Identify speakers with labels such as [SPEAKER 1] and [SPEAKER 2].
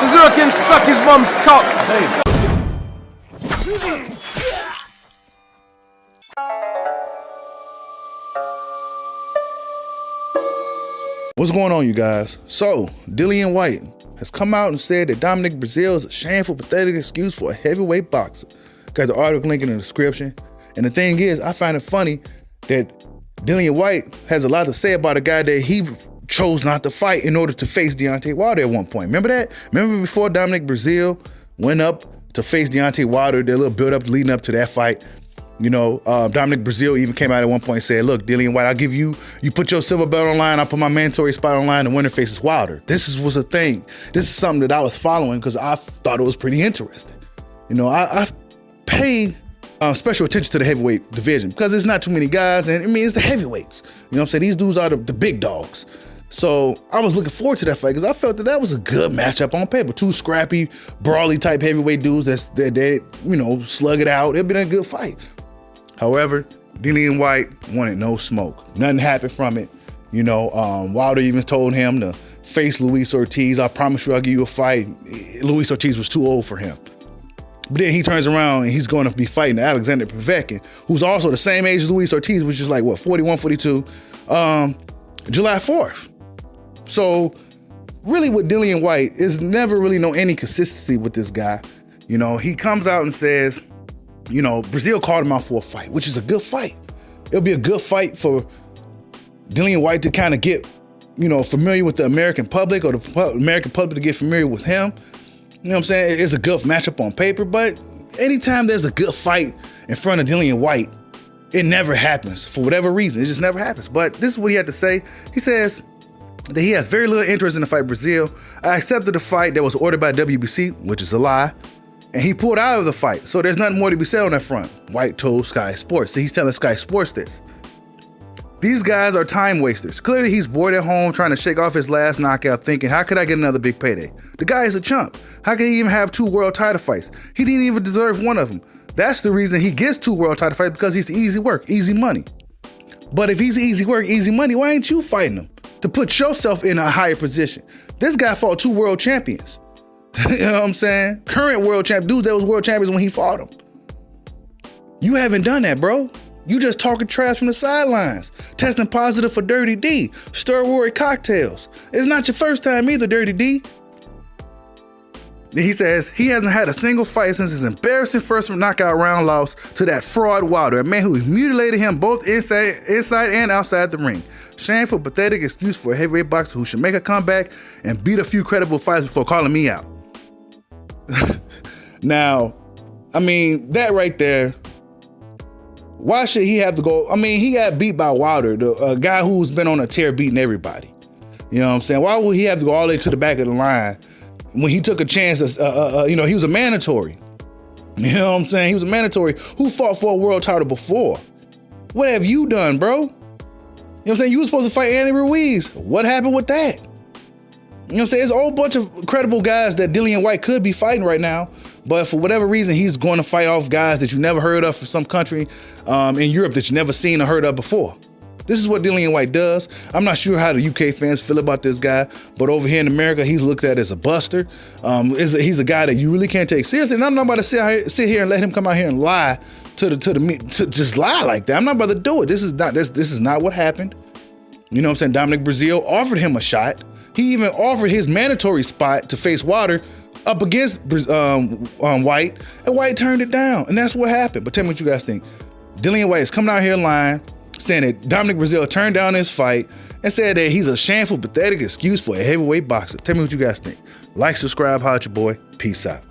[SPEAKER 1] Breazeale can suck his mum's cock. Hey.
[SPEAKER 2] What's going on, you guys? So, D.Whyte has come out and said that Dominic Breazeale is a shameful, pathetic excuse for a heavyweight boxer. Got the article link in the description. And the thing is, I find it funny that D.Whyte has a lot to say about a guy that he chose not to fight in order to face Deontay Wilder at one point. Remember that? Remember before Dominic Breazeale went up to face Deontay Wilder, their little build-up leading up to that fight? You know, Dominic Breazeale even came out at one point and said, look, D.Whyte, I'll give you put your silver belt online, I'll put my mandatory spot online, and winner faces Wilder. This was a thing. This is something that I was following because I thought it was pretty interesting. You know, I paid special attention to the heavyweight division because there's not too many guys, and I mean, it's the heavyweights. You know what I'm saying? These dudes are the big dogs. So I was looking forward to that fight because I felt that was a good matchup on paper. Two scrappy, brawly type heavyweight dudes that you know, slug it out. It'd been a good fight. However, D.Whyte wanted no smoke. Nothing happened from it. You know, Wilder even told him to face Luis Ortiz. I promise you I'll give you a fight. Luis Ortiz was too old for him. But then he turns around and he's going to be fighting Alexander Povetkin, who's also the same age as Luis Ortiz, which is like, what, 41, 42, July 4th. So really with D.Whyte is never really any consistency with this guy. You know, he comes out and says, you know, Breazeale called him out for a fight, which is a good fight. It'll be a good fight for D.Whyte to kind of get, you know, familiar with the American public, or the American public to get familiar with him. You know what I'm saying? It's a good matchup on paper, but anytime there's a good fight in front of D.Whyte, it never happens for whatever reason. It just never happens. But this is what he had to say. He says that he has very little interest in the fight Breazeale. I accepted the fight that was ordered by WBC, which is a lie. And he pulled out of the fight. So there's nothing more to be said on that front. White told Sky Sports. So he's telling Sky Sports this. These guys are time wasters. Clearly he's bored at home trying to shake off his last knockout thinking, how could I get another big payday? The guy is a chump. How could he even have 2 world title fights? He didn't even deserve one of them. That's the reason he gets 2 world title fights, because he's easy work, easy money. But if he's easy work, easy money, why ain't you fighting him? To put yourself in a higher position. This guy fought 2 world champions. You know what I'm saying? Current world champ, dudes that was world champions when he fought him. You haven't done that, bro. You just talking trash from the sidelines, testing positive for Dirty D, steroid cocktails. It's not your first time either, Dirty D. He says he hasn't had a single fight since his embarrassing first knockout round loss to that fraud Wilder, a man who mutilated him both inside and outside the ring. Shameful, pathetic excuse for a heavyweight boxer who should make a comeback and beat a few credible fights before calling me out. Now, I mean, that right there, why should he have to go? I mean, he got beat by Wilder, a guy who's been on a tear beating everybody. You know what I'm saying? Why would he have to go all the way to the back of the line when he took a chance? You know, he was a mandatory. You know what I'm saying? He was a mandatory who fought for a world title before. What have you done, bro? You know what I'm saying? You were supposed to fight Andy Ruiz. What happened with that? You know what I'm saying? There's a whole bunch of credible guys that D.Whyte could be fighting right now, but for whatever reason, he's going to fight off guys that you never heard of from some country in Europe that you never seen or heard of before. This is what D.Whyte does. I'm not sure how the UK fans feel about this guy, but over here in America, he's looked at as a buster. He's a guy that you really can't take seriously, and I'm not about to sit here and let him come out here and lie to just lie like that. I'm not about to do it. This is not what happened. You know what I'm saying? Dominic Breazeale offered him a shot. He even offered his mandatory spot to face Wilder up against White, and White turned it down, and that's what happened. But tell me what you guys think. D.Whyte is coming out here lying, saying that Dominic Breazeale turned down his fight and said that he's a shameful, pathetic excuse for a heavyweight boxer. Tell me what you guys think. Like, subscribe, holla at your boy. Peace out.